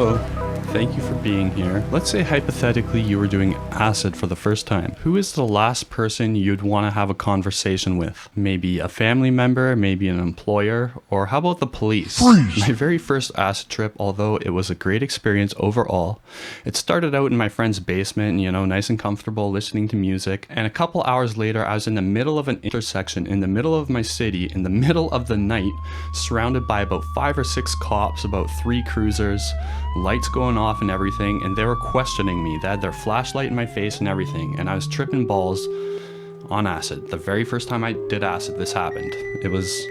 Hello, thank you for being here. Let's say hypothetically you were doing acid for the first time. Who is the last person you'd want to have a conversation with? Maybe a family member, maybe an employer, or how about the police? Freeze! My very first acid trip, although it was a great experience overall, it started out in my friend's basement, nice and comfortable, listening to music, and a couple hours later I was in the middle of an intersection in the middle of my city, in the middle of the night, surrounded by about 5 or 6 cops, about 3 cruisers, lights going off and everything, and they were questioning me. They had their flashlight in my face and everything, and I was tripping balls on acid. The very first time I did acid, this happened. It was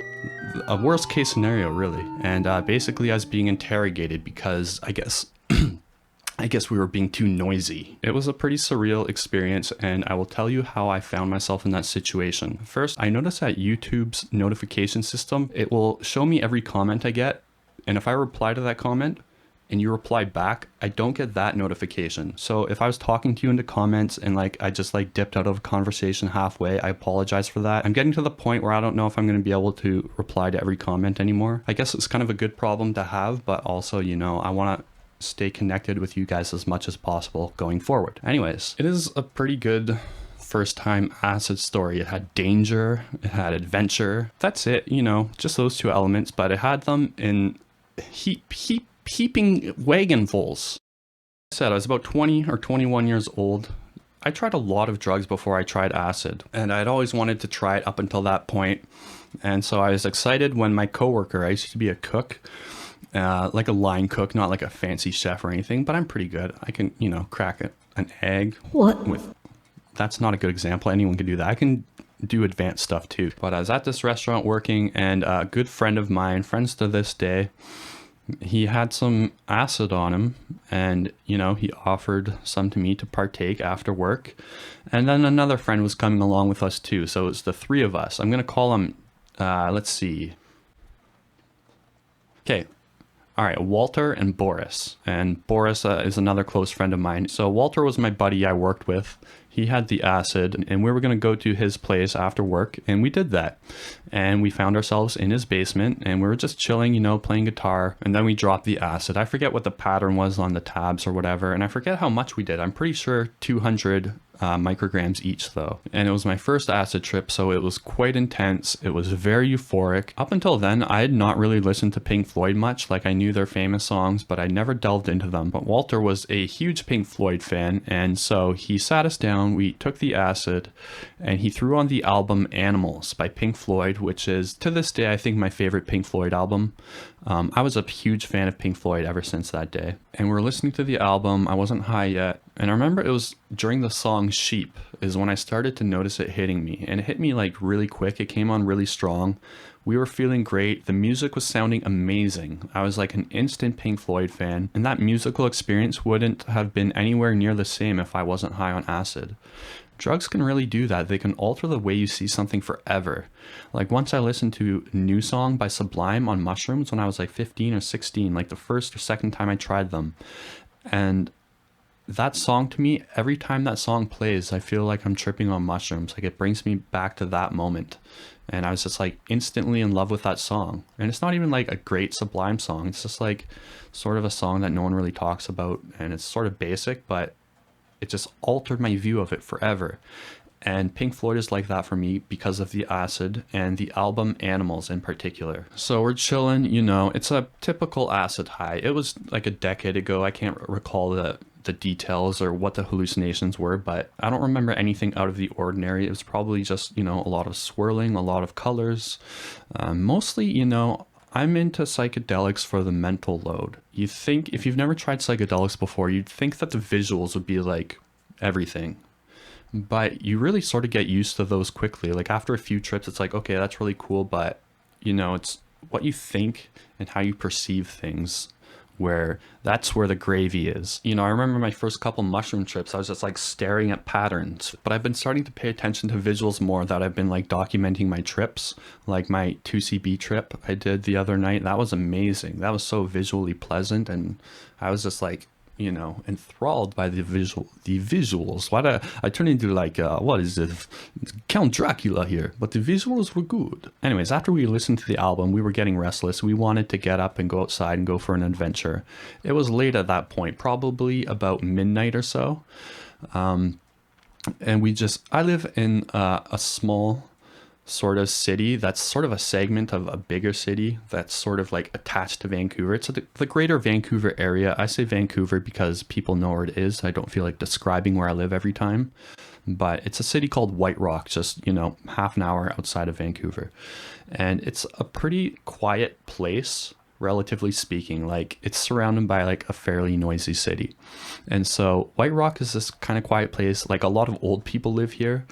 a worst case scenario, really, and basically I was being interrogated because I guess we were being too noisy. It was a pretty surreal experience, and I will tell you how I found myself in that situation. First, I noticed that YouTube's notification system, it will show me every comment I get, and if I reply to that comment and you reply back, I don't get that notification. So if I was talking to you in the comments and I just dipped out of a conversation halfway, I apologize for that. I'm getting to the point where I don't know if I'm going to be able to reply to every comment anymore. I guess it's kind of a good problem to have, but also, I want to stay connected with you guys as much as possible going forward. Anyways, it is a pretty good first time acid story. It had danger, it had adventure. That's it, just those 2 elements, but it had them in heaping wagonfuls. I said I was about 20 or 21 years old. I tried a lot of drugs before I tried acid, and I'd always wanted to try it up until that point. And so I was excited when my coworker, I used to be a cook, like a line cook, not like a fancy chef or anything, but I'm pretty good. I can, crack an egg. What? That's not a good example. Anyone can do that. I can do advanced stuff too. But I was at this restaurant working, and a good friend of mine, friends to this day, he had some acid on him, and he offered some to me to partake after work. And then another friend was coming along with us too. So it's the 3 of us. I'm going to call them, let's see. Okay. All right, Walter and Boris. And Boris is another close friend of mine. So Walter was my buddy I worked with. He had the acid, and we were going to go to his place after work, and we did that. And we found ourselves in his basement, and we were just chilling, playing guitar, and then we dropped the acid. I forget what the pattern was on the tabs or whatever, and I forget how much we did. I'm pretty sure 200 micrograms each though. And it was my first acid trip, so it was quite intense. It was very euphoric. Up until then, I had not really listened to Pink Floyd much. I knew their famous songs, but I never delved into them. But Walter was a huge Pink Floyd fan, and so he sat us down, we took the acid, and he threw on the album Animals by Pink Floyd, which is, to this day, I think my favorite Pink Floyd album. I was a huge fan of Pink Floyd ever since that day. And we were listening to the album. I wasn't high yet. And I remember it was during the song Sheep is when I started to notice it hitting me. And it hit me really quick. It came on really strong. We were feeling great. The music was sounding amazing. I was an instant Pink Floyd fan. And that musical experience wouldn't have been anywhere near the same if I wasn't high on acid. Drugs can really do that. They can alter the way you see something forever. Once I listened to New Song by Sublime on mushrooms when I was 15 or 16, the first or second time I tried them. And that song, to me, every time that song plays, I feel like I'm tripping on mushrooms. It brings me back to that moment. And I was just instantly in love with that song. And it's not even a great Sublime song. It's just sort of a song that no one really talks about. And it's sort of basic, but it just altered my view of it forever. And Pink Floyd is like that for me because of the acid and the album Animals in particular. So we're chilling, it's a typical acid high. It was a decade ago. I can't recall the details or what the hallucinations were, but I don't remember anything out of the ordinary. It was probably just, a lot of swirling, a lot of colors. Mostly, I'm into psychedelics for the mental load. You think, if you've never tried psychedelics before, you'd think that the visuals would be everything. But you really sort of get used to those quickly. After a few trips, it's okay, that's really cool, but, it's what you think and how you perceive things, where that's where the gravy is. I remember my first couple mushroom trips, I was just staring at patterns, but I've been starting to pay attention to visuals more that I've been documenting my trips, my 2CB trip I did the other night. That was amazing. That was so visually pleasant, and I was just enthralled by the visuals. Why did I turn into like what is it, Count Dracula here? But the visuals were good. Anyways, after we listened to the album, we were getting restless. We wanted to get up and go outside and go for an adventure. It was late at that point, probably about midnight or so. And I live in a small sort of city that's sort of a segment of a bigger city that's sort of like attached to Vancouver. It's the greater Vancouver area. I say Vancouver because people know where it is. I don't feel like describing where I live every time. But it's a city called White Rock, just, half an hour outside of Vancouver. And it's a pretty quiet place, relatively speaking. Like, it's surrounded by like a fairly noisy city. And so White Rock is this kind of quiet place. Like, a lot of old people live here,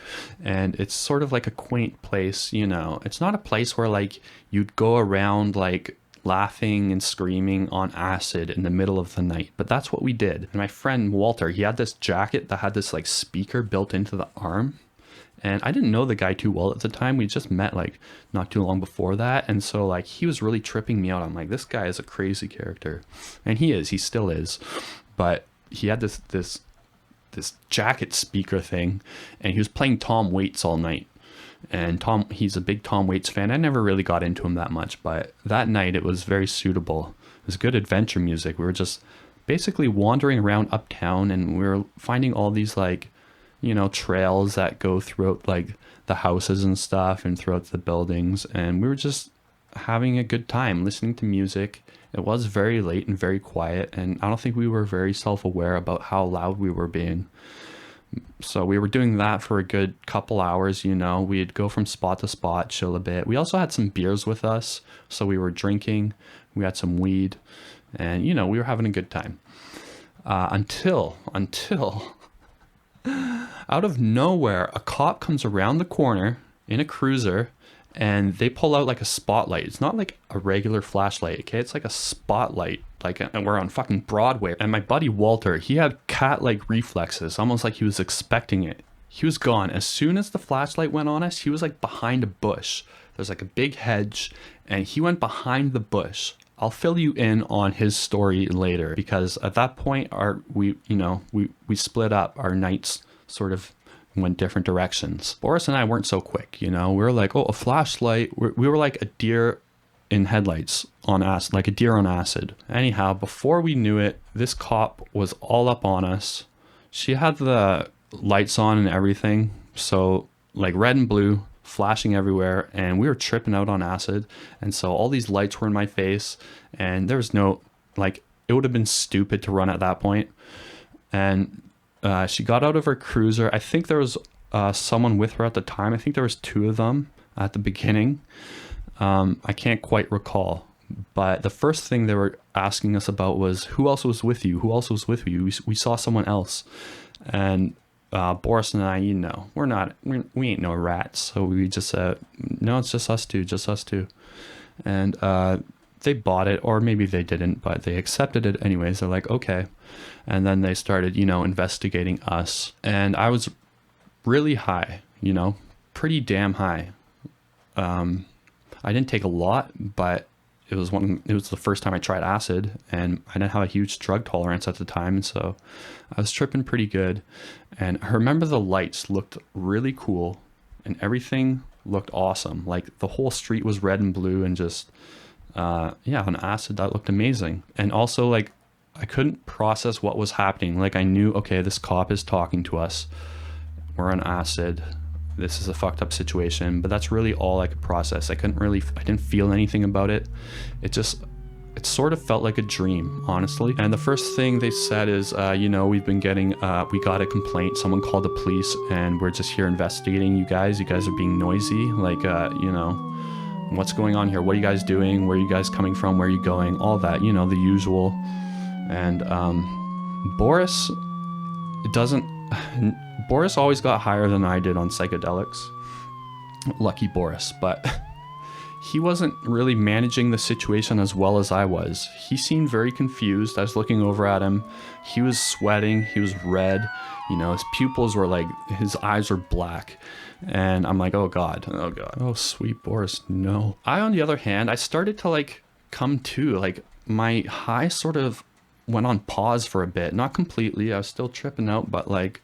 and it's sort of like a quaint place. It's not a place where like you'd go around like laughing and screaming on acid in the middle of the night, but that's what we did. And my friend Walter, he had this jacket that had this like speaker built into the arm. And I didn't know the guy too well at the time. We just met like not too long before that. And so like he was really tripping me out. I'm like, this guy is a crazy character. And he still is. But he had this jacket speaker thing, and he was playing Tom Waits all night. And he's a big Tom Waits fan. I never really got into him that much, but that night it was very suitable. It was good adventure music. We were just basically wandering around uptown, and we were finding all these like, trails that go throughout like the houses and stuff and throughout the buildings. And we were just having a good time listening to music. It was very late and very quiet, and I don't think we were very self-aware about how loud we were being. So we were doing that for a good couple hours. We'd go from spot to spot, chill a bit. We also had some beers with us, so we were drinking. We had some weed, and we were having a good time. Until out of nowhere, a cop comes around the corner in a cruiser, and they pull out like a spotlight. It's not like a regular flashlight, okay? It's like a spotlight, and we're on fucking Broadway. And my buddy Walter, he had cat-like reflexes, almost like he was expecting it. He was gone. As soon as the flashlight went on us, he was like behind a bush. There's like a big hedge, and he went behind the bush. I'll fill you in on his story later, because at that point, we split up. Our nights sort of went different directions. Boris and I weren't so quick, we were like, oh, a flashlight. We were like a deer in headlights on acid, like a deer on acid. Anyhow, before we knew it, this cop was all up on us. She had the lights on and everything, so like red and blue flashing everywhere, and we were tripping out on acid. And so all these lights were in my face, and there was no, like, it would have been stupid to run at that point. And she got out of her cruiser. I think there was someone with her at the time. I think there was two of them at the beginning. I can't quite recall. But the first thing they were asking us about was, who else was with you? Who else was with you? We saw someone else. And Boris and I, we ain't no rats. So we just said, no, it's just us two. And they bought it, or maybe they didn't, but they accepted it anyways. They're like, okay. And then they started, investigating us. And I was really high, pretty damn high. I didn't take a lot, but it was the first time I tried acid, and I didn't have a huge drug tolerance at the time. And so I was tripping pretty good. And I remember the lights looked really cool, and everything looked awesome. Like the whole street was red and blue, and just, on acid, that looked amazing. And also, like, I couldn't process what was happening. Like, I knew, okay, this cop is talking to us. We're on acid. This is a fucked up situation, but that's really all I could process. I didn't feel anything about it. It sort of felt like a dream, honestly. And the first thing they said is, we've been getting, we got a complaint. Someone called the police, and we're just here investigating you guys. You guys are being noisy. Like, what's going on here? What are you guys doing? Where are you guys coming from? Where are you going? All that, the usual. And Boris always got higher than I did on psychedelics. Lucky Boris, but he wasn't really managing the situation as well as I was. He seemed very confused. I was looking over at him. He was sweating. He was red. His pupils were like, his eyes were black. And I'm like, oh God. Oh, sweet Boris, no. I, on the other hand, I started to like come to, like, my high sort of went on pause for a bit. Not completely. I was still tripping out, but like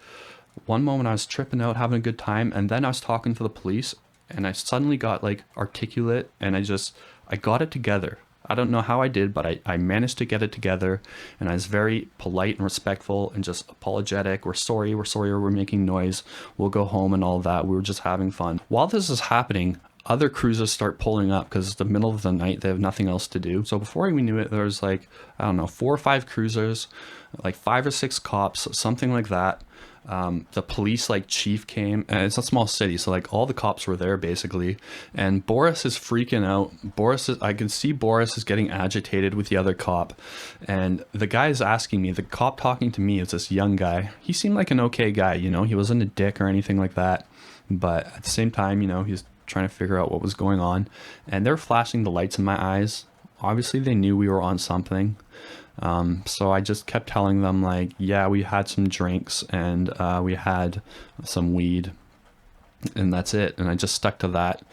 one moment I was tripping out, having a good time, and then I was talking to the police, and I suddenly got like articulate, and I got it together. I don't know how I did, but I managed to get it together, and I was very polite and respectful and just apologetic. We're sorry, we're making noise. We'll go home and all that. We were just having fun. While this is happening, other cruisers start pulling up because it's the middle of the night. They have nothing else to do. So before we knew it, there was like, I don't know, 4 or 5 cruisers, like 5 or 6 cops, something like that. The police like chief came, and it's a small city, so like all the cops were there basically, and Boris is freaking out. I can see Boris is getting agitated with the other cop, and the guy is asking me, the cop talking to me is this young guy. He seemed like an okay guy, you know, he wasn't a dick or anything like that, but at the same time, you know, he's trying to figure out what was going on, and they're flashing the lights in my eyes. Obviously they knew we were on something. So I just kept telling them like, yeah, we had some drinks and we had some weed, and that's it. And I just stuck to that.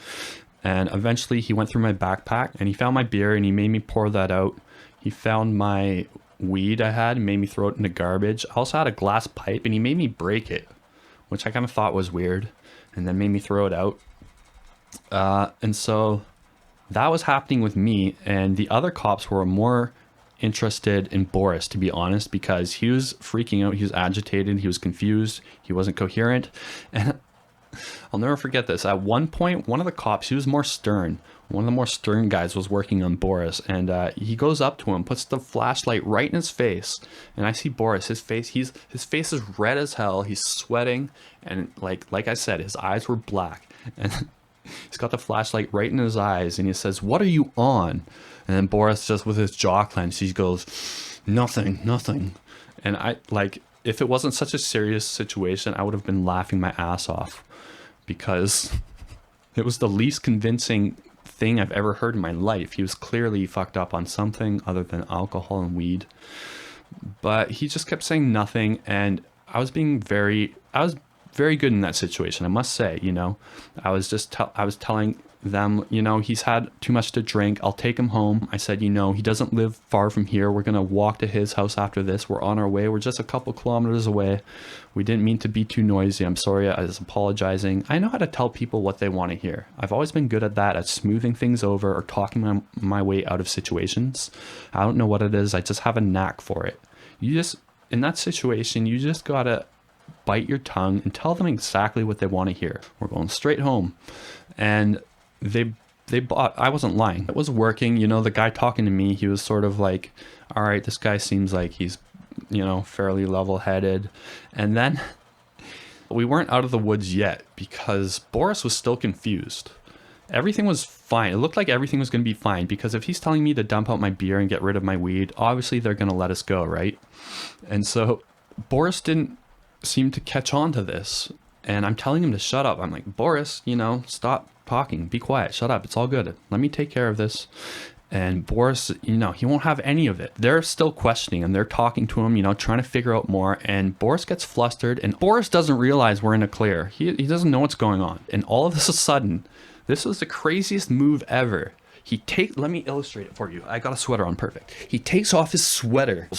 And eventually he went through my backpack and he found my beer and he made me pour that out. He found my weed I had and made me throw it in the garbage. I also had a glass pipe and he made me break it, which I kind of thought was weird, and then made me throw it out. And so that was happening with me, and the other cops were more interested in Boris, to be honest, because he was freaking out, he was agitated, he was confused, he wasn't coherent. And I'll never forget this. At one point, one of the cops, he was more stern. One of the more stern guys was working on Boris, and he goes up to him, puts the flashlight right in his face, and I see Boris, his face is red as hell, he's sweating, and like I said, his eyes were black, and he's got the flashlight right in his eyes, and he says, "What are you on?" And then Boris, just with his jaw clenched, he goes, nothing. And I, like, if it wasn't such a serious situation, I would have been laughing my ass off, because it was the least convincing thing I've ever heard in my life. He was clearly fucked up on something other than alcohol and weed. But he just kept saying nothing, and I was very good in that situation, I must say. You know, I was telling them, you know, he's had too much to drink, I'll take him home. I said, you know, he doesn't live far from here, we're gonna walk to his house after this, we're on our way, we're just a couple kilometers away, we didn't mean to be too noisy, I'm sorry. I was apologizing. I know how to tell people what they want to hear. I've always been good at that, at smoothing things over or talking my way out of situations. I don't know what it is, I just have a knack for it. In that situation, you just gotta bite your tongue and tell them exactly what they want to hear. We're going straight home. And they bought, I wasn't lying. It was working. You know, the guy talking to me, he was sort of like, all right, this guy seems like he's, you know, fairly level-headed. And then we weren't out of the woods yet, because Boris was still confused. Everything was fine. It looked like everything was going to be fine, because if he's telling me to dump out my beer and get rid of my weed, obviously they're going to let us go, right? And so Boris didn't seem to catch on to this, and I'm telling him to shut up. I'm like, Boris, you know, stop talking, be quiet, shut up, it's all good, let me take care of this. And Boris, you know, he won't have any of it. They're still questioning and they're talking to him, you know, trying to figure out more, and Boris gets flustered, and Boris doesn't realize we're in a clear. He doesn't know what's going on, and all of this a sudden, this was the craziest move ever. Let me illustrate it for you. I got a sweater on, perfect. He takes off his sweater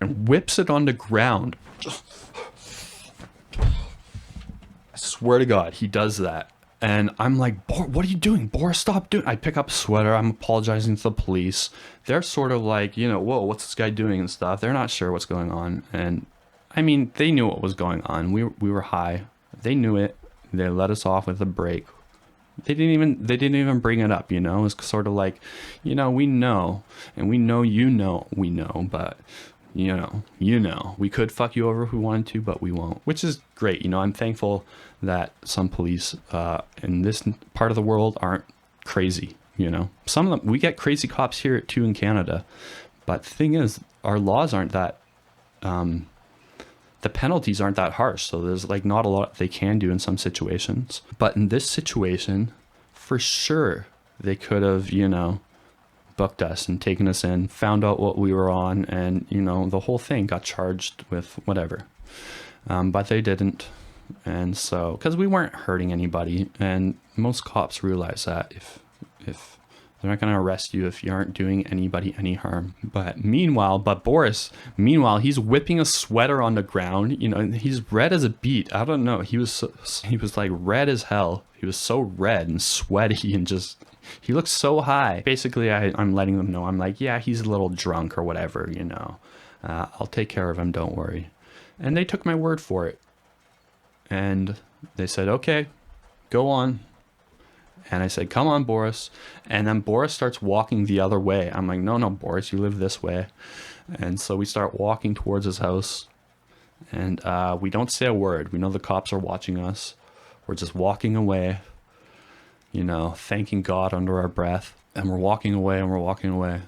and whips it on the ground. I swear to God, he does that. And I'm like, what are you doing? Boris, stop doing it. I pick up a sweater. I'm apologizing to the police. They're sort of like, you know, whoa, what's this guy doing and stuff. They're not sure what's going on. And I mean, they knew what was going on. We were high. They knew it. They let us off with a break. They didn't even bring it up, you know. It was sort of like, you know, we know, and we know, we know, but you know, we could fuck you over if we wanted to, but we won't, which is great. You know, I'm thankful that some police in this part of the world aren't crazy, you know. Some of them, we get crazy cops here too in Canada, but the thing is, our laws aren't that, the penalties aren't that harsh, so there's like not a lot they can do in some situations. But in this situation, for sure, they could have, you know, booked us and taken us in, found out what we were on, and, you know, the whole thing got charged with whatever. But they didn't. And so, because we weren't hurting anybody, and most cops realize that if They're not going to arrest you if you aren't doing anybody any harm. But Boris, meanwhile, he's whipping a sweater on the ground. You know, he's red as a beet. I don't know. He was like red as hell. He was so red and sweaty and just, he looks so high. Basically, I'm letting them know. I'm like, yeah, he's a little drunk or whatever, you know. I'll take care of him. Don't worry. And they took my word for it. And they said, okay, go on. And I said, come on, Boris. And then Boris starts walking the other way. I'm like, no, Boris, you live this way. And so we start walking towards his house. And we don't say a word. We know the cops are watching us. We're just walking away, you know, thanking God under our breath. And we're walking away and we're walking away. And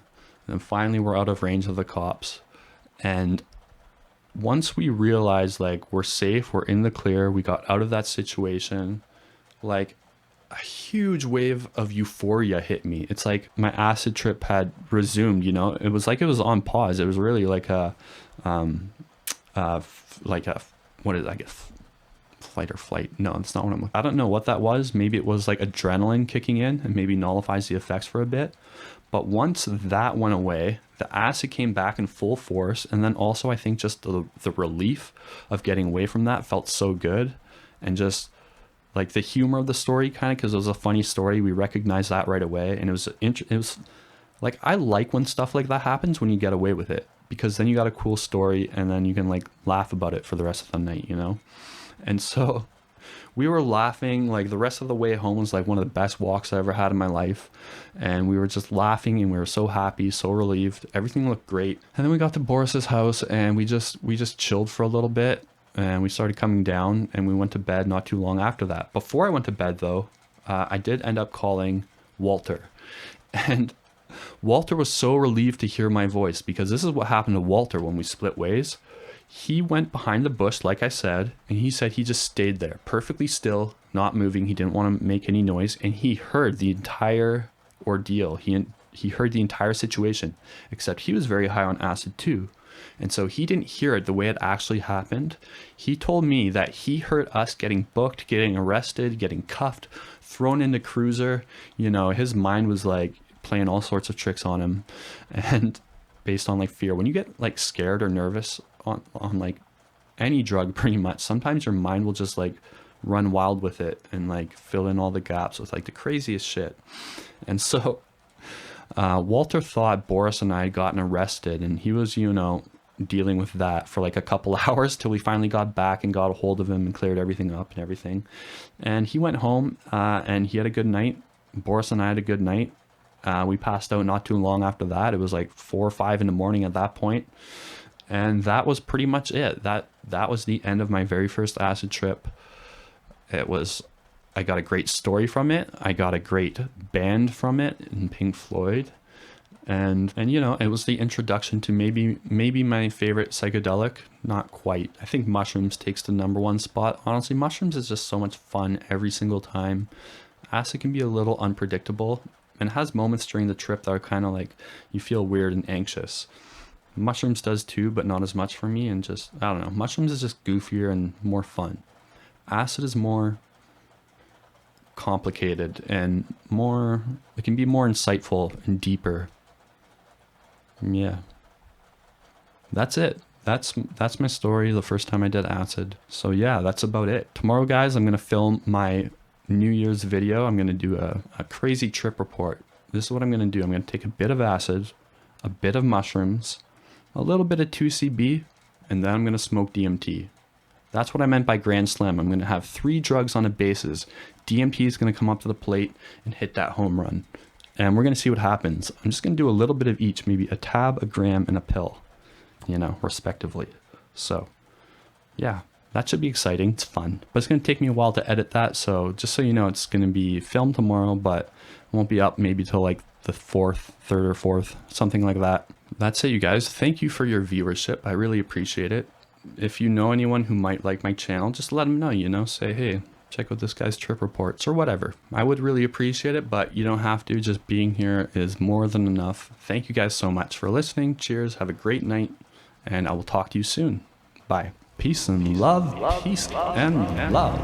then finally we're out of range of the cops. And once we realized, like, we're safe, we're in the clear, we got out of that situation, like, a huge wave of euphoria hit me. It's like my acid trip had resumed, you know. It was like it was on pause. It was really like a what is it? I guess flight or flight. No, it's not what I'm. I don't know what that was. Maybe it was like adrenaline kicking in and maybe nullifies the effects for a bit. But once that went away, the acid came back in full force. And then also I think just the relief of getting away from that felt so good. And just like the humor of the story, kind of, because it was a funny story. We recognized that right away. And it was like, I like when stuff like that happens when you get away with it. Because then you got a cool story and then you can like laugh about it for the rest of the night, you know? And so we were laughing, like the rest of the way home was like one of the best walks I ever had in my life. And we were just laughing and we were so happy, so relieved. Everything looked great. And then we got to Boris's house and we just chilled for a little bit and we started coming down and we went to bed not too long after that. Before I went to bed though, I did end up calling Walter. And Walter was so relieved to hear my voice because this is what happened to Walter when we split ways. He went behind the bush, like I said, and he said he just stayed there, perfectly still, not moving. He didn't want to make any noise, and he heard the entire ordeal. He heard the entire situation, except he was very high on acid too. And so he didn't hear it the way it actually happened. He told me that he heard us getting booked, getting arrested, getting cuffed, thrown into cruiser. You know, his mind was like playing all sorts of tricks on him, and based on like fear. When you get like scared or nervous on like any drug, pretty much, sometimes your mind will just like run wild with it and like fill in all the gaps with like the craziest shit. And so Walter thought Boris and I had gotten arrested, and he was, you know, dealing with that for like a couple hours till we finally got back and got a hold of him and cleared everything up and everything. And he went home and he had a good night. Boris and I had a good night. We passed out not too long after that. It was like 4 or 5 in the morning at that point. And that was pretty much it. That was the end of my very first acid trip. I got a great story from it. I got a great band from it in Pink Floyd. And you know, it was the introduction to maybe my favorite psychedelic. Not quite. I think mushrooms takes the #1 spot. Honestly, mushrooms is just so much fun every single time. Acid can be a little unpredictable and has moments during the trip that are kind of like you feel weird and anxious. Mushrooms does too, but not as much for me. And just, I don't know, mushrooms is just goofier and more fun. Acid is more complicated and it can be more insightful and deeper. Yeah. That's it. That's my story, the first time I did acid. So yeah, that's about it. Tomorrow, guys, I'm going to film my New Year's video. I'm going to do a crazy trip report. This is what I'm going to do. I'm going to take a bit of acid, a bit of mushrooms, a little bit of 2CB, and then I'm going to smoke DMT. That's what I meant by Grand Slam. I'm going to have 3 drugs on a basis. DMT is going to come up to the plate and hit that home run. And we're going to see what happens. I'm just going to do a little bit of each, maybe a tab, a gram, and a pill, you know, respectively. So, yeah, that should be exciting. It's fun. But it's going to take me a while to edit that. So just so you know, it's going to be filmed tomorrow, but it won't be up maybe till like the 3rd or 4th, something like that. That's it, you guys. Thank you for your viewership. I really appreciate it. If you know anyone who might like my channel, just let them know, you know, say, hey, check out this guy's trip reports or whatever. I would really appreciate it, but you don't have to. Just being here is more than enough. Thank you guys so much for listening. Cheers. Have a great night, and I will talk to you soon. Bye. Peace and love. Peace and love.